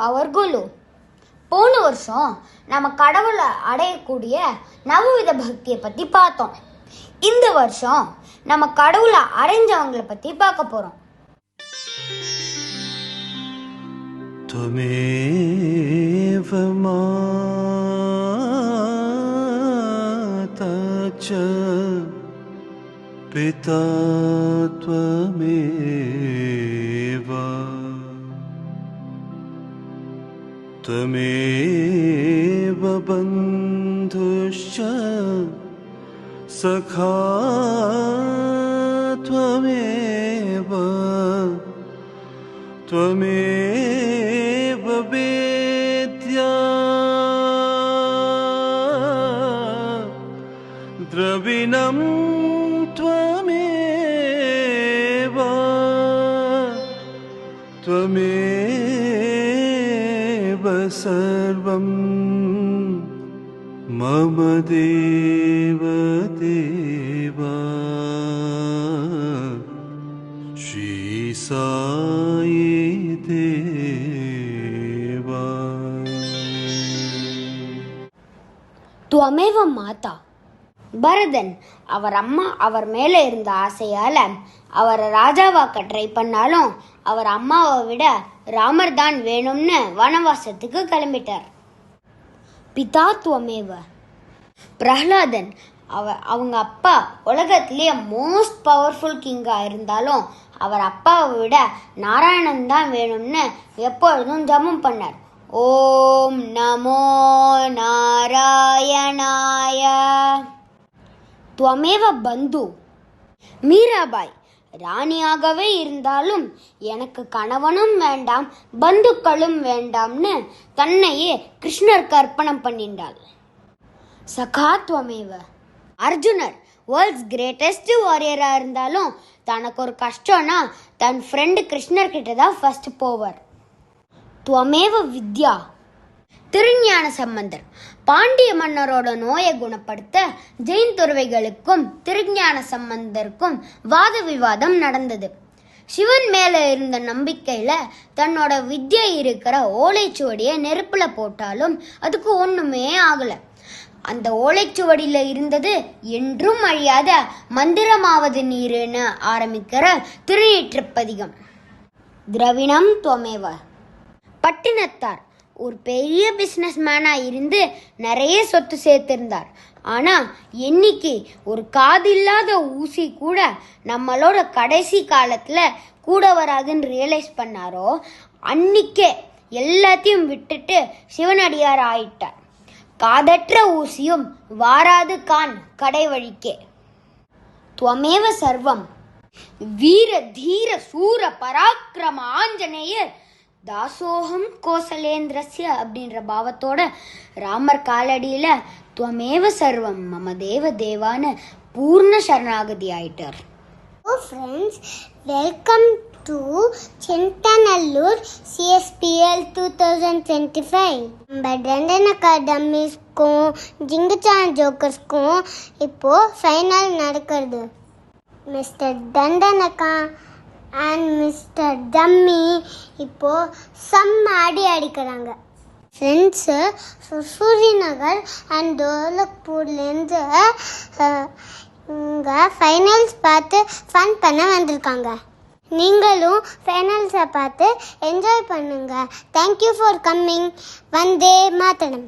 அவர்களும். போன வருஷம் நம்ம கடவுளை அடையக்கூடிய நவவித பக்தியை பற்றி பார்த்தோம். இந்த வருஷம் நம்ம கடவுளை அடைஞ்சவங்களை பற்றி பார்க்க போகிறோம். त्वमेव माता च पिता त्वमेव त्वमेव बन्धुश्च सखा त्वमेव त्वमेव वेद्या द्रविणं त्वमेव त्वमेव सर्वं मम देव देवा श्री साई देवा. துவமேவ மாதா. பரதன் அவர் அம்மா அவர் மேலே இருந்த ஆசையால் அவரை ராஜாவாக்க ட்ரை பண்ணாலும் அவர் அம்மாவை விட ராமர் தான் வேணும்னு வனவாசத்துக்கு கிளம்பிட்டார். பிதா துவமேவ. பிரஹ்லாதன் அவங்க அப்பா உலகத்திலேயே மோஸ்ட் பவர்ஃபுல் கிங்காக இருந்தாலும் அவர் அப்பாவை விட நாராயணன் தான் வேணும்னு எப்பொழுதும் ஜபம் பண்ணார். ஓம் நமோ நாராயணாய. துவமேவ பந்து. மீராபாய் ராணியாகவே இருந்தாலும் எனக்கு கணவனும் வேண்டாம் பந்துக்களும் வேண்டாம்னு தன்னையே கிருஷ்ணருக்கு அர்ப்பணம் பண்ணிண்டாள். சகா துவமேவ. அர்ஜுனர் வேர்ல்ட்ஸ் கிரேட்டஸ்ட் வாரியராக இருந்தாலும் தனக்கு ஒரு கஷ்டம்னா தன் ஃப்ரெண்டு கிருஷ்ணர்கிட்ட தான் ஃபர்ஸ்ட் போவார். துவமேவ வித்யா. திருஞான சம்பந்தர் பாண்டிய மன்னரோட நோயை குணப்படுத்த ஜெயின் துறவிகளுக்கும் திருஞான சம்பந்தருக்கும் வாத விவாதம் நடந்தது. சிவன் மேலே இருந்த நம்பிக்கையில தன்னோட வித்யை இருக்கிற ஓலைச்சுவடியை நெருப்புல போட்டாலும் அதுக்கு ஒண்ணுமே ஆகல. அந்த ஓலைச்சுவடியில இருந்தது என்றும் அழியாத மந்திரமாவது நீருன்னு ஆரம்பிக்கிற திருநீற்றுப்பதிகம். திரவிணம் துவமேவ. பட்டினத்தார் ஒரு பெரிய பிஸ்னஸ் மேனாக இருந்து நிறைய சொத்து சேர்த்திருந்தார். ஆனால் என்னைக்கு ஒரு காது இல்லாத ஊசி கூட நம்மளோட கடைசி காலத்தில் கூட வராதுன்னு ரியலைஸ் பண்ணாரோ அன்னைக்கே எல்லாத்தையும் விட்டுட்டு சிவனடியார் ஆயிட்டார். காதற்ற ஊசியும் வாராது கான் கடை வழிக்கே. துவமேவ சர்வம். வீர தீர சூர பராக்கிரம ஆஞ்சநேயர் தாசோகம் கோசலேந்திரஸ்ய அப்படின்ற பாவத்தோட ராமர் காலடியில் துவமேவ சர்வம் மம தேவ தேவான்னு பூர்ண சரணாகதி ஆயிட்டார். Friends, welcome to Chinthanallur CSPL 2025. நம்ம டண்டன் அகாடமிஸ்க்கும் ஜிங்குச்சான் ஜோக்கர்ஸ்க்கும் இப்போது ஃபைனல் நடக்கிறது. மிஸ்டர் டண்டனக்கா அண்ட் மிஸ்டர் டம்மி இப்போது செம்ம அடிக்கிறாங்க. ஃப்ரெண்ட்ஸு சூரியநகர் அண்ட் தோலக்பூர்லேருந்து இங்கே ஃபைனல்ஸ் பார்த்து ஃபன் பண்ண வந்திருக்காங்க. நீங்களும் ஃபைனல்ஸை பார்த்து என்ஜாய் பண்ணுங்கள். Thank you for coming. Vande Mataram.